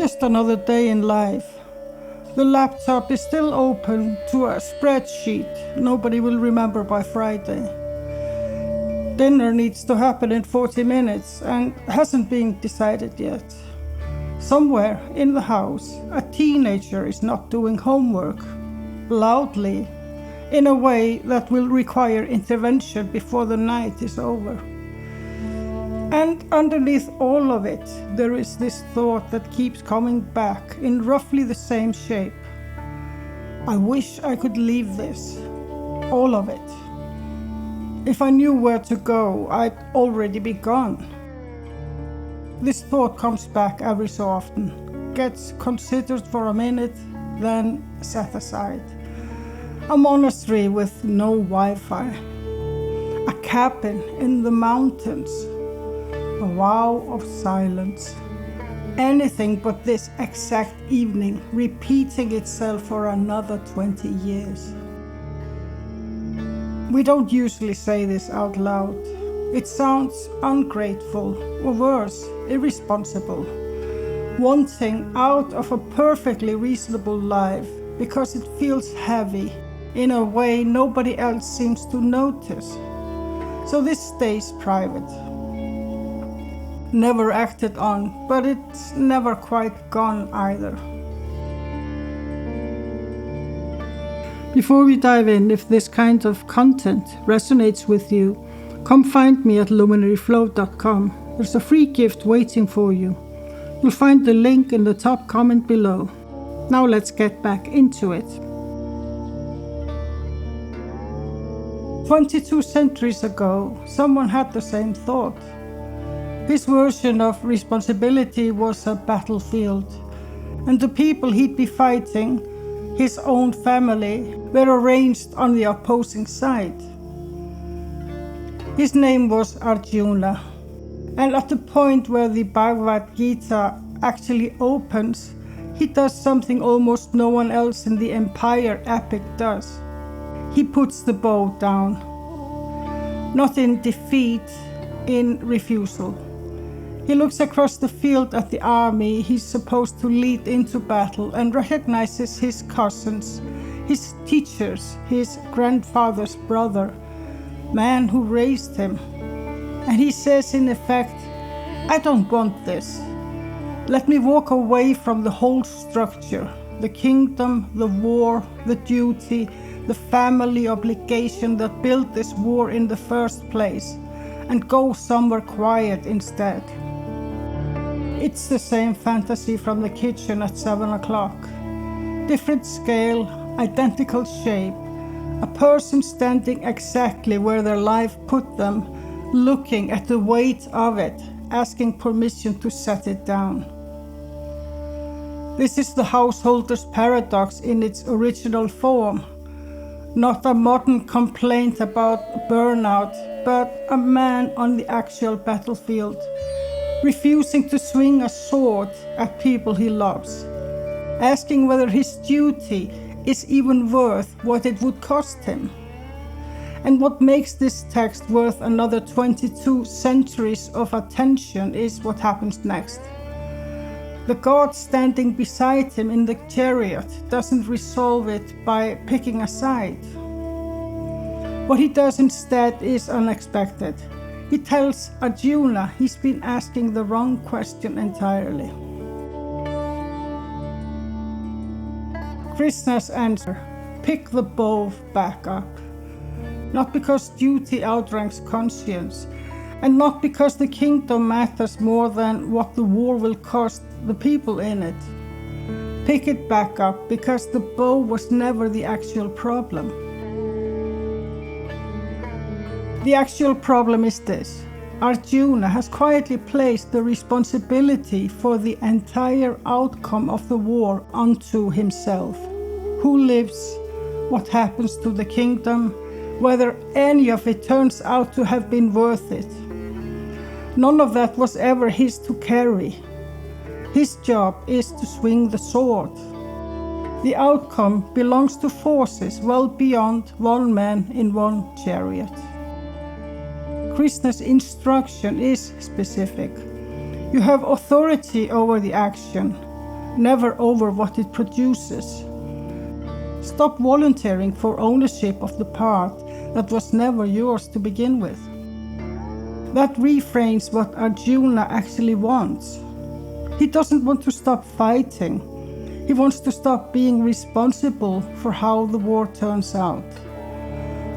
Just another day in life. The laptop is still open to a spreadsheet nobody will remember by Friday. Dinner needs to happen in 40 minutes and hasn't been decided yet. Somewhere in the house, a teenager is not doing homework, loudly, in a way that will require intervention before the night is over. And underneath all of it, there is this thought that keeps coming back in roughly the same shape. I wish I could leave this, all of it. If I knew where to go, I'd already be gone. This thought comes back every so often, gets considered for a minute, then set aside. A monastery with no Wi-Fi, a cabin in the mountains, a vow of silence. Anything but this exact evening repeating itself for another 20 years. We don't usually say this out loud. It sounds ungrateful, or worse, irresponsible. Wanting out of a perfectly reasonable life because it feels heavy in a way nobody else seems to notice. So this stays private. Never acted on, but it's never quite gone either. Before we dive in, if this kind of content resonates with you, come find me at luminaryflow.com. There's a free gift waiting for you. You'll find the link in the top comment below. Now let's get back into it. 22 centuries ago, someone had the same thought. His version of responsibility was a battlefield, and the people he'd be fighting, his own family, were arranged on the opposing side. His name was Arjuna, and at the point where the Bhagavad Gita actually opens, he does something almost no one else in the entire epic does. He puts the bow down, not in defeat, in refusal. He looks across the field at the army he's supposed to lead into battle and recognizes his cousins, his teachers, his grandfather's brother, man who raised him. And he says in effect, I don't want this. Let me walk away from the whole structure, the kingdom, the war, the duty, the family obligation that built this war in the first place, and go somewhere quiet instead. It's the same fantasy from the kitchen at 7 o'clock. Different scale, identical shape, a person standing exactly where their life put them, looking at the weight of it, asking permission to set it down. This is the householder's paradox in its original form. Not a modern complaint about burnout, but a man on the actual battlefield, refusing to swing a sword at people he loves, asking whether his duty is even worth what it would cost him. And what makes this text worth another 22 centuries of attention is what happens next. The God standing beside him in the chariot doesn't resolve it by picking a side. What he does instead is unexpected. He tells Arjuna he's been asking the wrong question entirely. Krishna's answer, pick the bow back up. Not because duty outranks conscience, and not because the kingdom matters more than what the war will cost the people in it. Pick it back up because the bow was never the actual problem. The actual problem is this. Arjuna has quietly placed the responsibility for the entire outcome of the war onto himself. Who lives? What happens to the kingdom? Whether any of it turns out to have been worth it. None of that was ever his to carry. His job is to swing the sword. The outcome belongs to forces well beyond one man in one chariot. Krishna's instruction is specific. You have authority over the action. never over what it produces. Stop volunteering for ownership of the part that was never yours to begin with. That reframes what Arjuna actually wants. He doesn't want to stop fighting. He wants to stop being responsible for how the war turns out.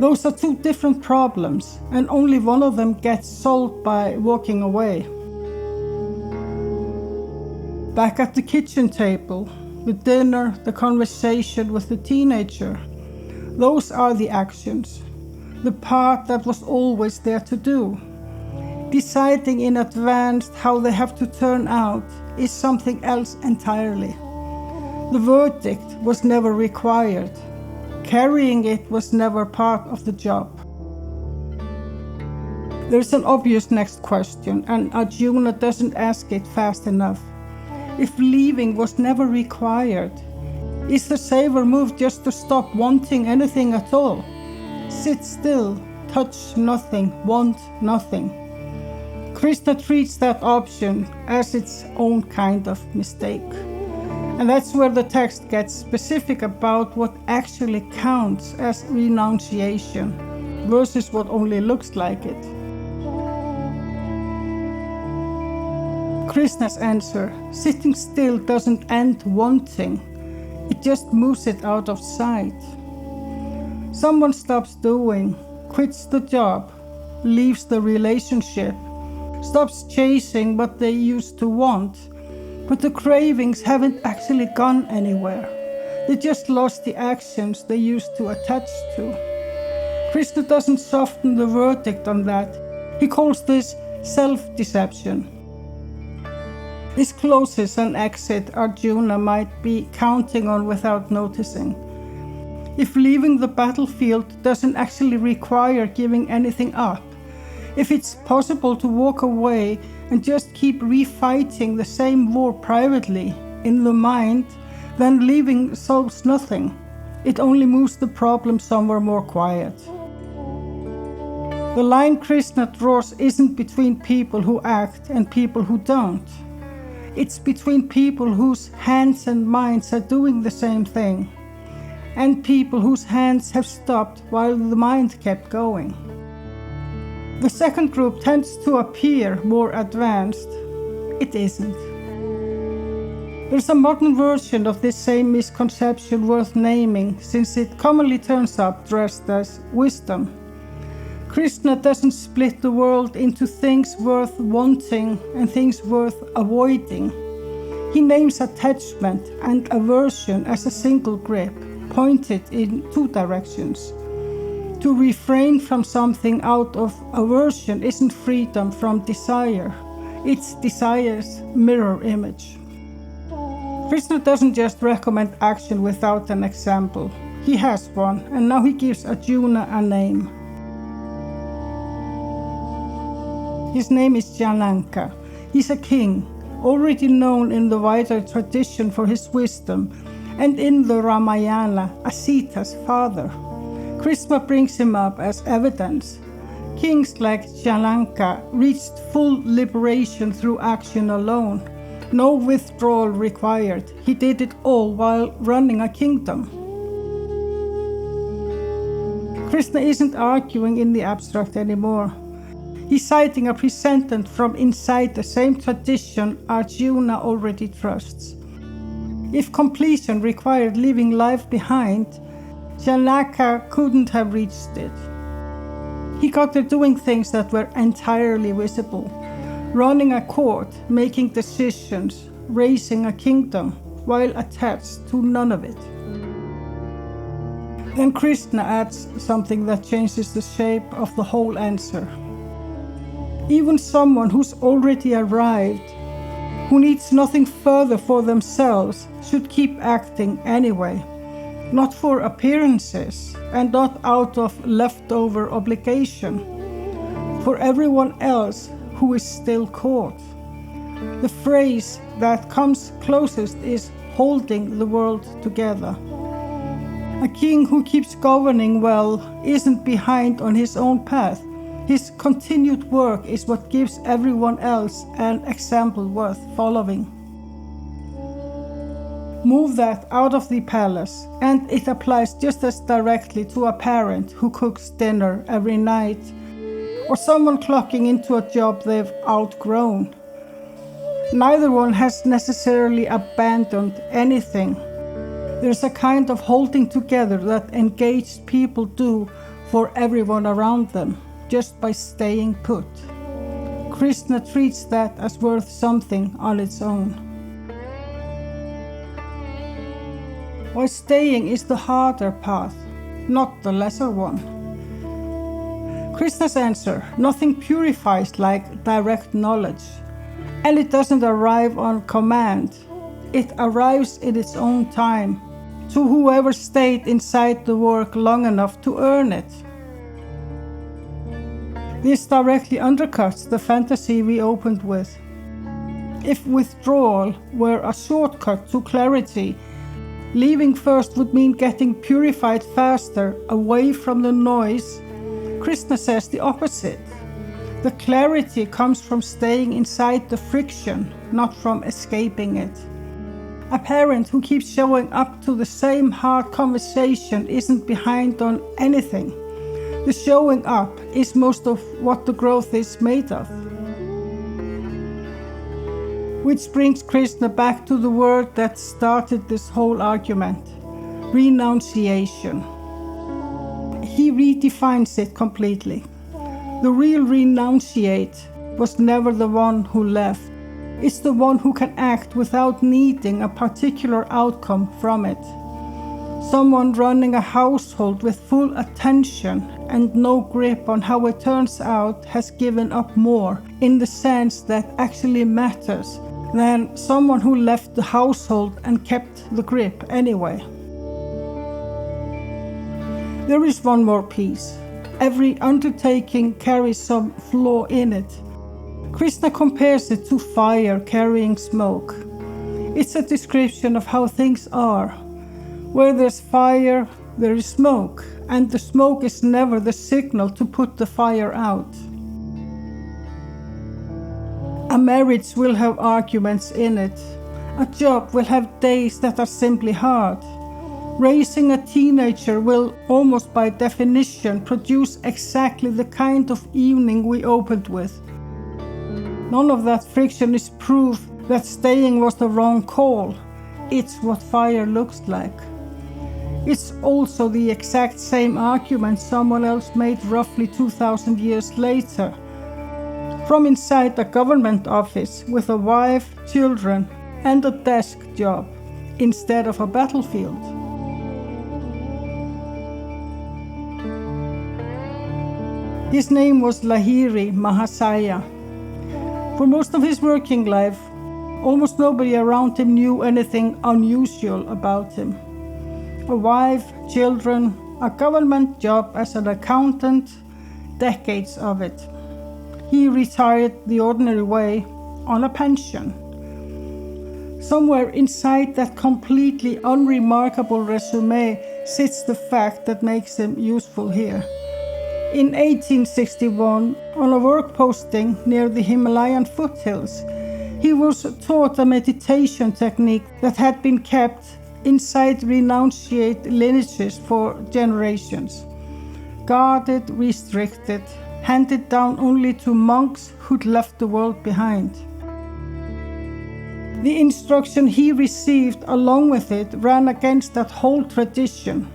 Those are two different problems, and only one of them gets solved by walking away. Back at the kitchen table, the dinner, the conversation with the teenager, those are the actions, the part that was always there to do. Deciding in advance how they have to turn out is something else entirely. The verdict was never required. Carrying it was never part of the job. There's an obvious next question, and Arjuna doesn't ask it fast enough. If leaving was never required, is the saver move just to stop wanting anything at all? Sit still, touch nothing, want nothing. Krishna treats that option as its own kind of mistake. And that's where the text gets specific about what actually counts as renunciation versus what only looks like it. Krishna's answer, sitting still doesn't end wanting, it just moves it out of sight. Someone stops doing, quits the job, leaves the relationship, stops chasing what they used to want, but the cravings haven't actually gone anywhere. They just lost the actions they used to attach to. Krishna doesn't soften the verdict on that. He calls this self-deception. This closes an exit Arjuna might be counting on without noticing. If leaving the battlefield doesn't actually require giving anything up, if it's possible to walk away and just keep refighting the same war privately, in the mind, then leaving solves nothing. It only moves the problem somewhere more quiet. The line Krishna draws isn't between people who act and people who don't. It's between people whose hands and minds are doing the same thing, and people whose hands have stopped while the mind kept going. The second group tends to appear more advanced. It isn't. There's a modern version of this same misconception worth naming, since it commonly turns up dressed as wisdom. Krishna doesn't split the world into things worth wanting and things worth avoiding. He names attachment and aversion as a single grip, pointed in two directions. To refrain from something out of aversion isn't freedom from desire. It's desire's mirror image. Krishna doesn't just recommend action without an example. He has one, and now he gives Arjuna a name. His name is Janaka. He's a king, already known in the wider tradition for his wisdom, and in the Ramayana as Sita's father. Krishna brings him up as evidence. Kings like Janaka reached full liberation through action alone. No withdrawal required. He did it all while running a kingdom. Krishna isn't arguing in the abstract anymore. He's citing a precedent from inside the same tradition Arjuna already trusts. If completion required leaving life behind, Janaka couldn't have reached it. He got there doing things that were entirely visible. Running a court, making decisions, raising a kingdom, while attached to none of it. Then Krishna adds something that changes the shape of the whole answer. Even someone who's already arrived, who needs nothing further for themselves, should keep acting anyway. Not for appearances, and not out of leftover obligation. For everyone else who is still caught. The phrase that comes closest is holding the world together. A king who keeps governing well isn't behind on his own path. His continued work is what gives everyone else an example worth following. Move that out of the palace, and it applies just as directly to a parent who cooks dinner every night, or someone clocking into a job they've outgrown. Neither one has necessarily abandoned anything. There's a kind of holding together that engaged people do for everyone around them, just by staying put. Krishna treats that as worth something on its own. While staying is the harder path, not the lesser one. Krishna's answer: nothing purifies like direct knowledge, and it doesn't arrive on command. It arrives in its own time, to whoever stayed inside the work long enough to earn it. This directly undercuts the fantasy we opened with. If withdrawal were a shortcut to clarity, leaving first would mean getting purified faster, away from the noise. Krishna says the opposite. The clarity comes from staying inside the friction, not from escaping it. A parent who keeps showing up to the same hard conversation isn't behind on anything. The showing up is most of what the growth is made of. Which brings Krishna back to the word that started this whole argument: renunciation. He redefines it completely. The real renunciate was never the one who left. It's the one who can act without needing a particular outcome from it. Someone running a household with full attention and no grip on how it turns out has given up more in the sense that actually matters than someone who left the household and kept the grip anyway. There is one more piece. Every undertaking carries some flaw in it. Krishna compares it to fire carrying smoke. It's a description of how things are. Where there's fire, there is smoke, and the smoke is never the signal to put the fire out. A marriage will have arguments in it. A job will have days that are simply hard. Raising a teenager will, almost by definition, produce exactly the kind of evening we opened with. None of that friction is proof that staying was the wrong call. It's what fire looks like. It's also the exact same argument someone else made roughly 2,000 years later, from inside a government office with a wife, children, and a desk job, instead of a battlefield. His name was Lahiri Mahasaya. For most of his working life, almost nobody around him knew anything unusual about him. A wife, children, a government job as an accountant, decades of it. He retired the ordinary way on a pension. Somewhere inside that completely unremarkable resume sits the fact that makes him useful here. In 1861, on a work posting near the Himalayan foothills, he was taught a meditation technique that had been kept inside renunciate lineages for generations. Guarded, restricted, handed down only to monks who'd left the world behind. The instruction he received along with it ran against that whole tradition.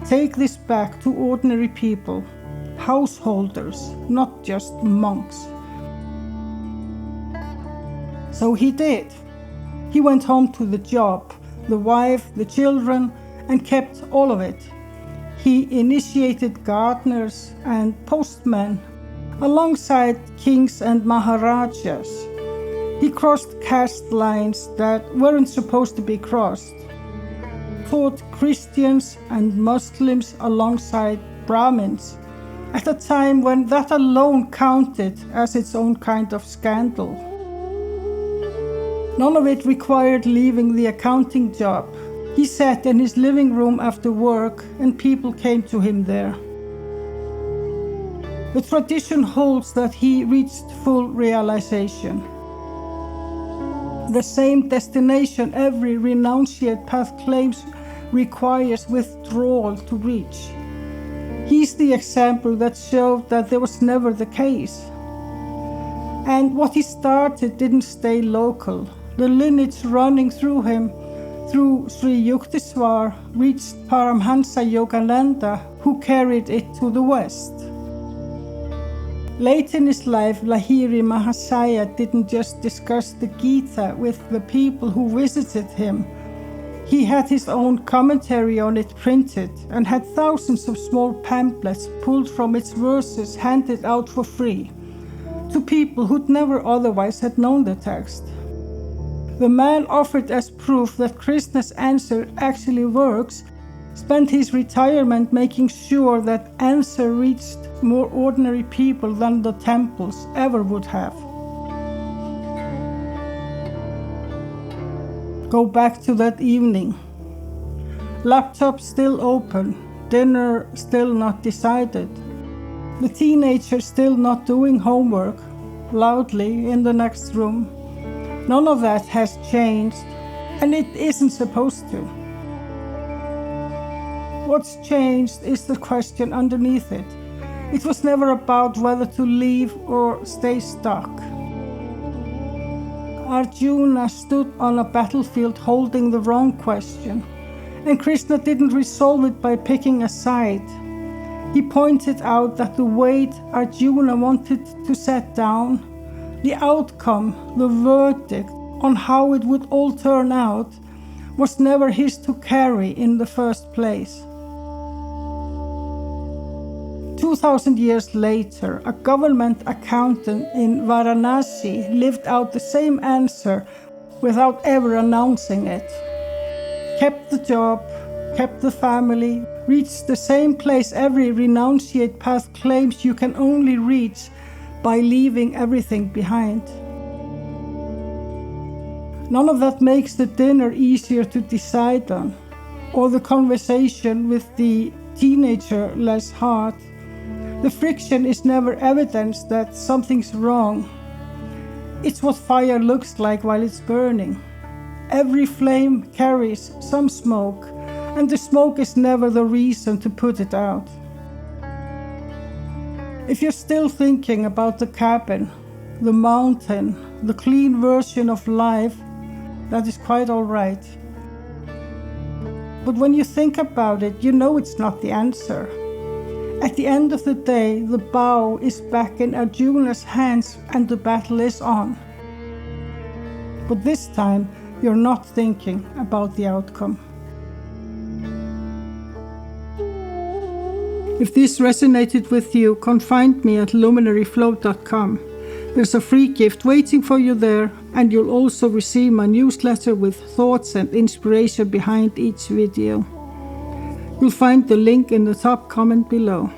Take this back to ordinary people, householders, not just monks. So he did. He went home to the job, the wife, the children, and kept all of it. He initiated gardeners and postmen alongside kings and maharajas. He crossed caste lines that weren't supposed to be crossed. Taught Christians and Muslims alongside Brahmins at a time when that alone counted as its own kind of scandal. None of it required leaving the accounting job. He sat in his living room after work and people came to him there. The tradition holds that he reached full realization. The same destination every renunciate path claims requires withdrawal to reach. He's the example that showed that there was never the case. And what he started didn't stay local. The lineage running through him, through Sri Yuktiswar, reached Paramhansa Yogananda, who carried it to the West. Late in his life, Lahiri Mahasaya didn't just discuss the Gita with the people who visited him. He had his own commentary on it printed and had thousands of small pamphlets pulled from its verses handed out for free to people who'd never otherwise had known the text. The man offered as proof that Krishna's answer actually works spent his retirement making sure that answer reached more ordinary people than the temples ever would have. Go back to that evening. Laptop still open, dinner still not decided. The teenager still not doing homework, loudly in the next room. None of that has changed, and it isn't supposed to. What's changed is the question underneath it. It was never about whether to leave or stay stuck. Arjuna stood on a battlefield holding the wrong question, and Krishna didn't resolve it by picking a side. He pointed out that the weight Arjuna wanted to set down, the outcome, the verdict on how it would all turn out, was never his to carry in the first place. 2,000 years later, a government accountant in Varanasi lived out the same answer without ever announcing it. Kept the job, kept the family, reached the same place every renunciate path claims you can only reach by leaving everything behind. None of that makes the dinner easier to decide on, or the conversation with the teenager less hard. The friction is never evidence that something's wrong. It's what fire looks like while it's burning. Every flame carries some smoke, and the smoke is never the reason to put it out. If you're still thinking about the cabin, the mountain, the clean version of life, that is quite all right. But when you think about it, you know it's not the answer. At the end of the day, the bow is back in Arjuna's hands and the battle is on. But this time, you're not thinking about the outcome. If this resonated with you, come find me at luminaryflow.com. There's a free gift waiting for you there, and you'll also receive my newsletter with thoughts and inspiration behind each video. You'll find the link in the top comment below.